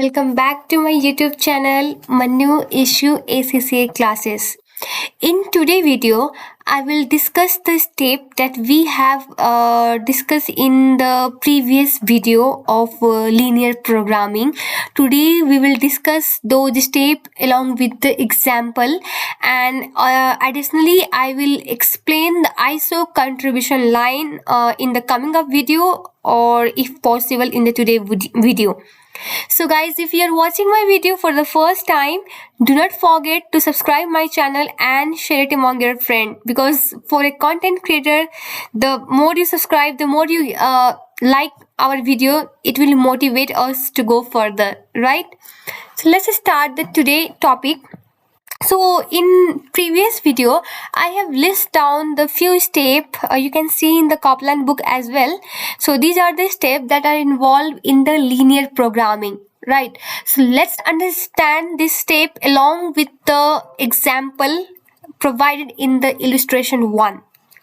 Welcome back to my YouTube channel, Manu Issue ACCA classes. In today's video, I will discuss the step that we have discussed in the previous video of linear programming. Today we will discuss those steps along with the example, and additionally I will explain the ISO contribution line in the coming up video, or if possible in the today video. So guys, if you are watching my video for the first time, do not forget to subscribe my channel and share it among your friends, because for a content creator, the more you subscribe, the more you like our video, it will motivate us to go further, right? So let's start the today topic. So in previous video, I have listed down the few steps you can see in the Copland book as well. So these are the steps that are involved in the linear programming, right? So let's understand this step along with the example provided in the illustration 1,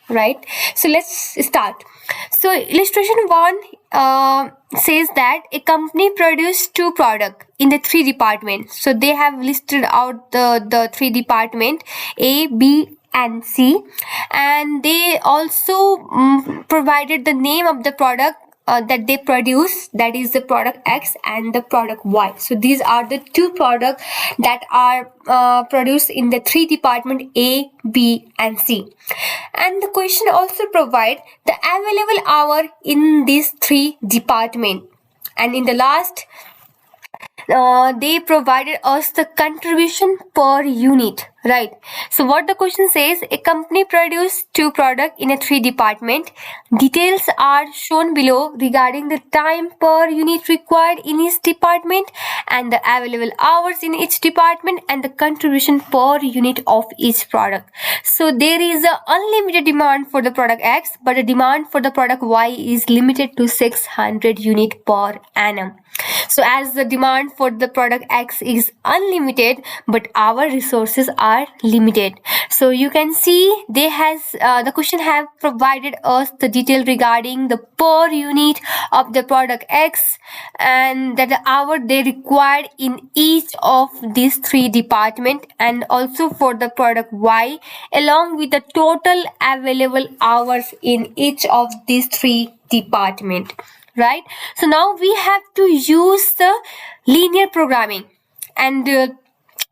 right? So let's start. So illustration 1 says that a company produced 2 products in the 3 departments. So they have listed out the 3 departments A, B and C, and they also provided the name of the product that they produce, that is the product X and the product Y. So these are the 2 products that are produced in the 3 department A, B and C. And the question also provide the available hour in these 3 departments. And in the last, they provided us the contribution per unit, right? So what the question says, a company produced 2 products in a 3 department. Details are shown below regarding the time per unit required in each department and the available hours in each department and the contribution per unit of each product. So there is an unlimited demand for the product X, but the demand for the product Y is limited to 600 units per annum. So as the demand for the product X is unlimited, but our resources are limited. So you can see the question have provided us the detail regarding the per unit of the product X and that the hour they required in each of these 3 departments, and also for the product Y along with the total available hours in each of these 3 departments. Right? So now we have to use the linear programming, and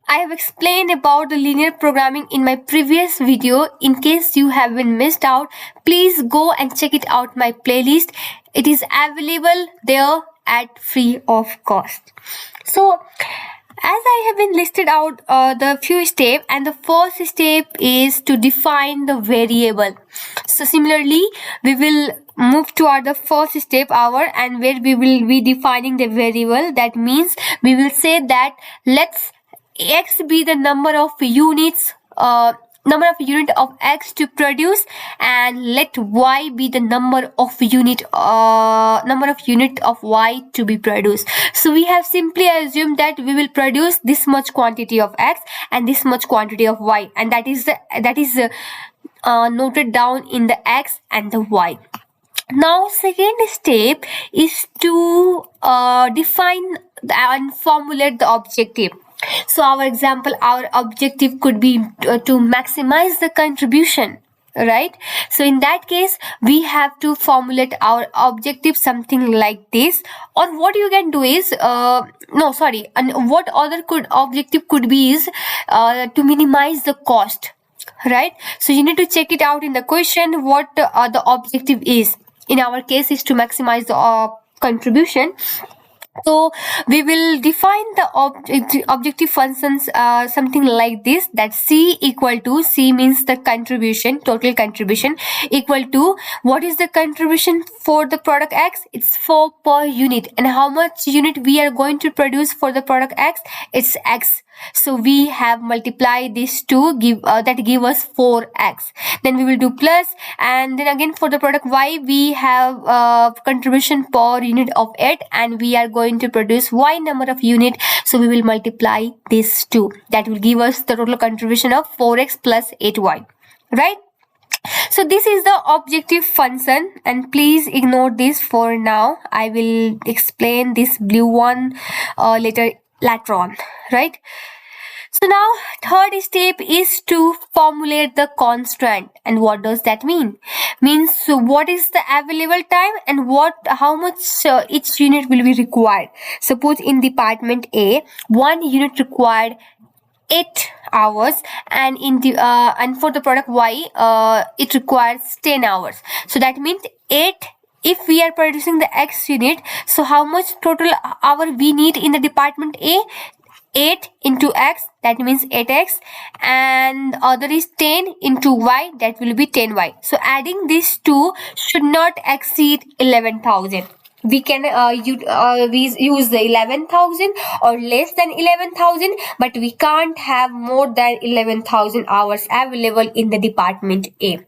I have explained about the linear programming in my previous video. In case you have been missed out, please go and check it out my playlist. It is available there at free of cost. So as I have been listed out the few steps, and the first step is to define the variable. So similarly, we will move toward the first step and where we will be defining the variable. That means we will say that let's X be the number of units of X to produce, and let Y be the number of unit of Y to be produced. So we have simply assumed that we will produce this much quantity of X and this much quantity of Y, and that is noted down in the X and the Y. Now second step is to define and formulate the objective. So our objective could be to maximize the contribution, right? So in that case, we have to formulate our objective something like this. Or what you can do is and what other objective could be is to minimize the cost, right? So you need to check it out in the question what the objective is. In our case is to maximize the contribution. So we will define the objective functions something like this, that C means the contribution, total contribution, equal to what is the contribution for the product X? It's 4 per unit. And how much unit we are going to produce for the product X? It's X. So we have multiplied these two that give us 4x. Then we will do plus, and then again for the product Y we have contribution per unit of 8, and we are going to produce Y number of unit. So we will multiply these two. That will give us the total contribution of 4x plus 8y. Right? So this is the objective function, and please ignore this for now. I will explain this blue one later on, right? So now third step is to formulate the constant. And what does that mean? Means what is the available time and how much each unit will be required. Suppose in department A, one unit required 8 hours, and and for the product Y it requires 10 hours. So that means 8. If we are producing the X unit, so how much total hour we need in the department A? 8 into X, that means 8X, and other is 10 into Y, that will be 10Y. So adding these two should not exceed 11,000. We can we use the 11,000 or less than 11,000, but we can't have more than 11,000 hours available in the department A.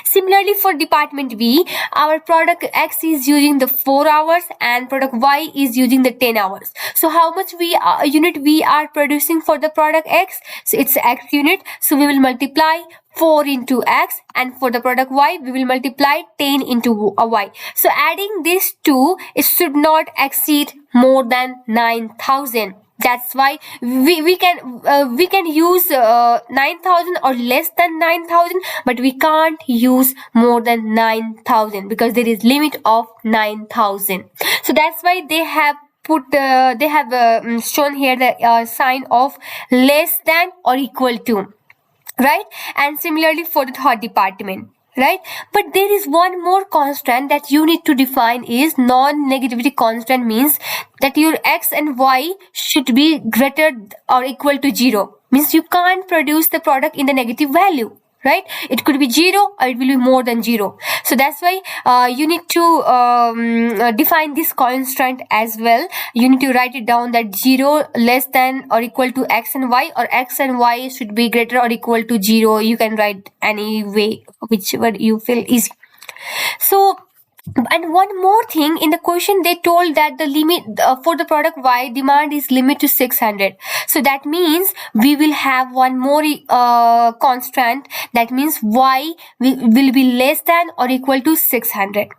Similarly, for department B, our product X is using the 4 hours and product Y is using the 10 hours. So how much unit we are producing for the product X? So it's X unit. So we will multiply 4 into X, and for the product Y we will multiply 10 into Y. So adding these two, it should not exceed more than 9,000. That's why we can use 9,000 or less than 9,000, but we can't use more than 9,000 because there is limit of 9,000. So that's why they have shown here the sign of less than or equal to, right? And similarly for the third department, right? But there is one more constant that you need to define, is non-negativity constant. Means that your X and Y should be greater or equal to 0. Means you can't produce the product in the negative value, right? It could be 0 or it will be more than 0. So that's why you need to define this constant as well. You need to write it down that 0 less than or equal to X and Y, or X and Y should be greater or equal to 0. You can write any way, whichever you feel easy. So, and one more thing, in the question they told that the limit for the product Y, demand is limit to 600. So that means we will have one more constant, that means Y will be less than or equal to 600,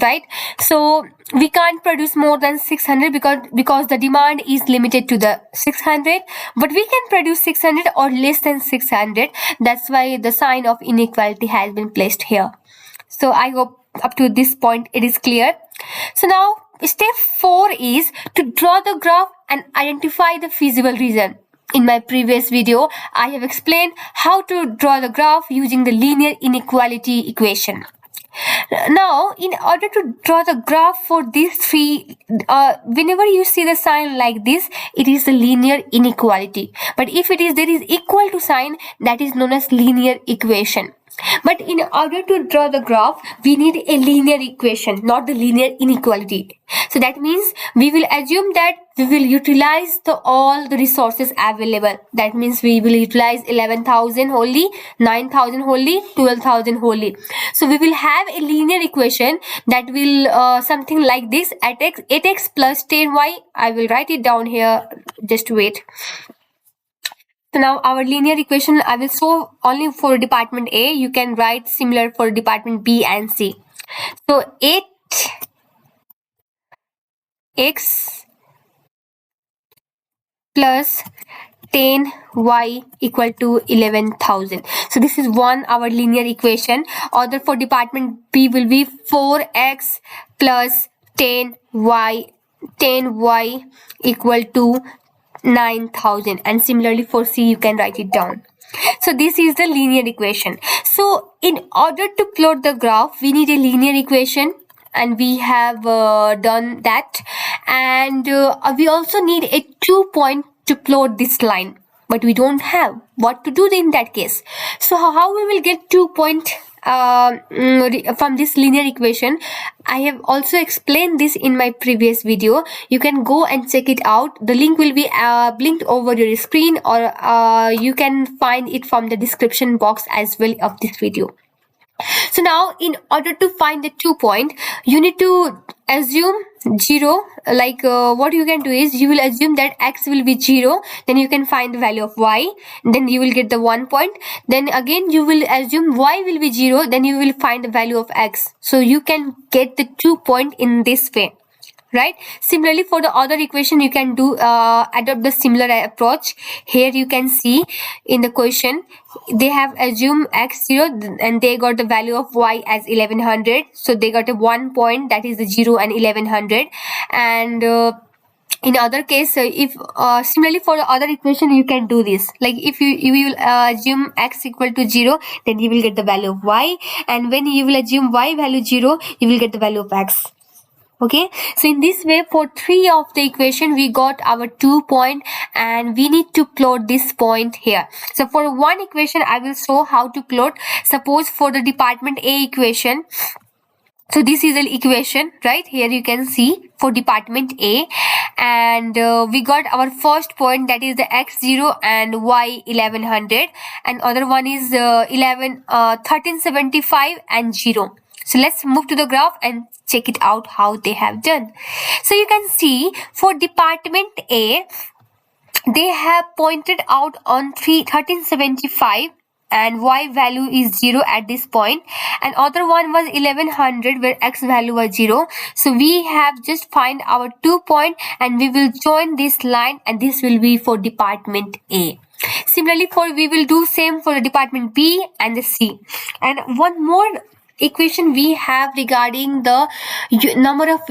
right? So we can't produce more than 600 because the demand is limited to the 600, but we can produce 600 or less than 600. That's why the sign of inequality has been placed here. So I hope up to this point it is clear. So now step 4 is to draw the graph and identify the feasible reason. In my previous video, I have explained how to draw the graph using the linear inequality equation. Now, in order to draw the graph for these three, whenever you see the sign like this, it is the linear inequality. But if there is equal to sign, that is known as linear equation. But in order to draw the graph, we need a linear equation, not the linear inequality. So that means we will assume that we will utilize all the resources available. That means we will utilize 11,000 wholly, 9,000 wholly, 12,000 wholly. So we will have a linear equation that will something like this: at x 8x plus 10y. I will write it down here. Just wait. So now our linear equation I will show only for department A. You can write similar for department B and C. So 8x plus 10y equal to 11,000. So this is our linear equation. Other for department B will be 4x plus 10y equal to 9,000, and similarly for C you can write it down. So this is the linear equation. So in order to plot the graph, we need a linear equation, and we have done that, and we also need a 2 point to plot this line, but we don't have. What to do in that case? So how we will get 2 point from this linear equation? I have also explained this in my previous video. You can go and check it out. The link will be linked over your screen, or you can find it from the description box as well of this video. So now in order to find the 2 point, you need to assume 0, like what you can do is you will assume that x will be 0, then you can find the value of y, then you will get the 1 point. Then again you will assume y will be 0, then you will find the value of x, so you can get the 2 point in this way, right? Similarly, for the other equation you can do adopt the similar approach. Here you can see in the question they have assumed x0 and they got the value of y as 1100, so they got a 1 point, that is the 0 and 1100. And in other case, if similarly for the other equation you can do this, like if you will assume x equal to 0, then you will get the value of y, and when you will assume y value 0, you will get the value of x. Okay, so in this way for 3 of the equation we got our 2 point, and we need to plot this point here. So for one equation I will show how to plot. Suppose for the department A equation, so this is an equation, right? Here you can see for department A, and we got our first point, that is the x0 and y 1100, and other one is 1375 and 0. So let's move to the graph and check it out how they have done. So you can see for department A they have pointed out on 1375 and y value is 0 at this point, and other one was 1100 where x value was 0. So we have just find our 2 point and we will join this line, and this will be for department A. Similarly we will do same for the department B and the C. And one more equation we have regarding the number of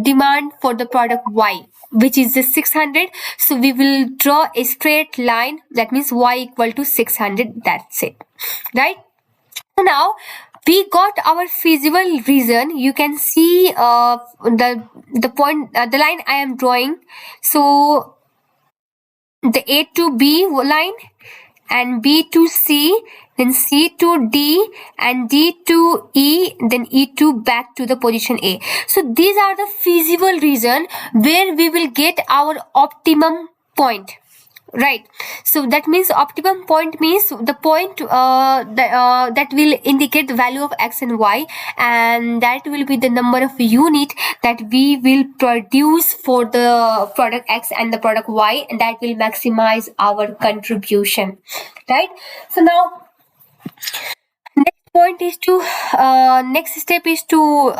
demand for the product y, which is the 600. So we will draw a straight line, that means y equal to 600, that's it, right? So now we got our feasible reason. You can see the point, the line I am drawing. So the A to B line, and B to C, then C to D, and D to E, then E to back to the position A. So these are the feasible reason where we will get our optimum point, right? So that means optimum point means the point that will indicate the value of x and y, and that will be the number of unit that we will produce for the product x and the product y, and that will maximize our contribution, right? So now next step is to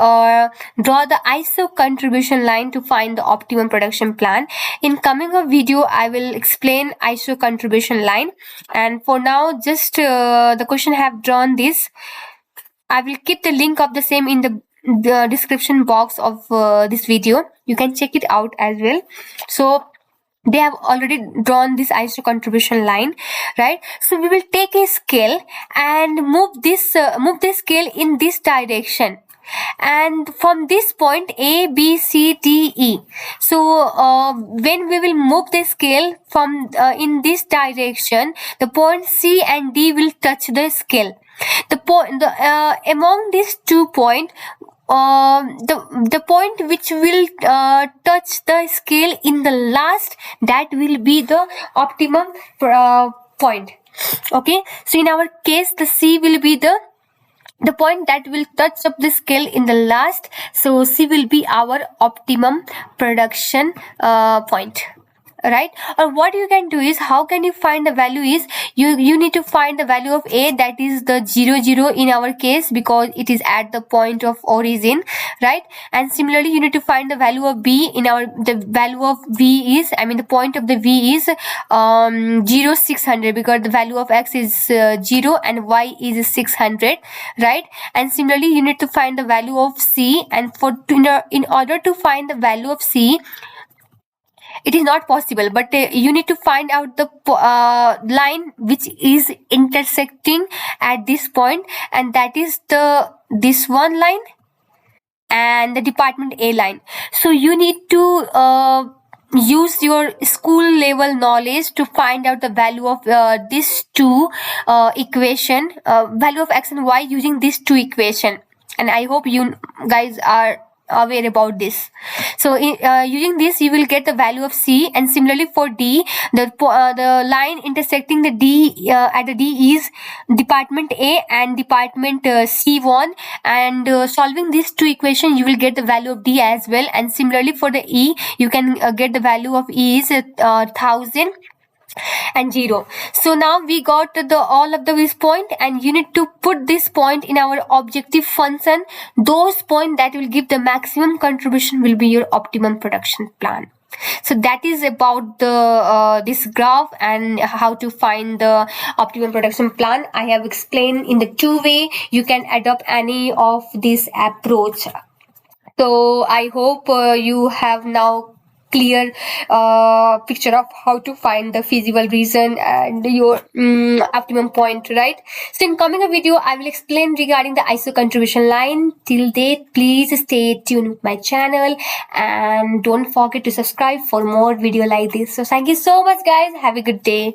draw the ISO contribution line to find the optimum production plan. In coming up video I will explain ISO contribution line, and for now just the question I have drawn this. I will keep the link of the same in the description box of this video. You can check it out as well. So they have already drawn this ISO contribution line, right? So we will take a scale and move the scale in this direction, and from this point A, B, C, D, E. So when we will move the scale from in this direction, the point C and D will touch the scale. Among these 2 points, the point which will touch the scale in the last, that will be the optimum point. Okay, so in our case the C will be the point that will touch up the scale in the last, so C will be our optimum production point, right? Or what you can do is, how can you find the value is, you need to find the value of A, that is the 0 in our case because it is at the point of origin, right? And similarly you need to find the value of B. The value of V is, the point of the V is 0 600, because the value of X is 0 and Y is 600, right? And similarly you need to find the value of C, and in order to find the value of C, it is not possible, but you need to find out the line which is intersecting at this point, and that is this one line and the department A line. So you need to use your school level knowledge to find out the value of these two equation, value of x and y using these two equation. And I hope you guys are aware about this. So using this you will get the value of C, and similarly for D, the line intersecting the D at the D is department A and department C1, and solving these two equations you will get the value of D as well. And similarly for the E, you can get the value of E is 1000 and 0. So now we got the all of this point, and you need to put this point in our objective function. Those points that will give the maximum contribution will be your optimum production plan. So that is about the this graph and how to find the optimum production plan. I have explained in the two way. You can adopt any of this approach. So I hope you have now clear picture of how to find the feasible reason and your optimum point, right? So in coming video I will explain regarding the ISO contribution line. Till date, please stay tuned with my channel and don't forget to subscribe for more video like this. So thank you so much guys, have a good day.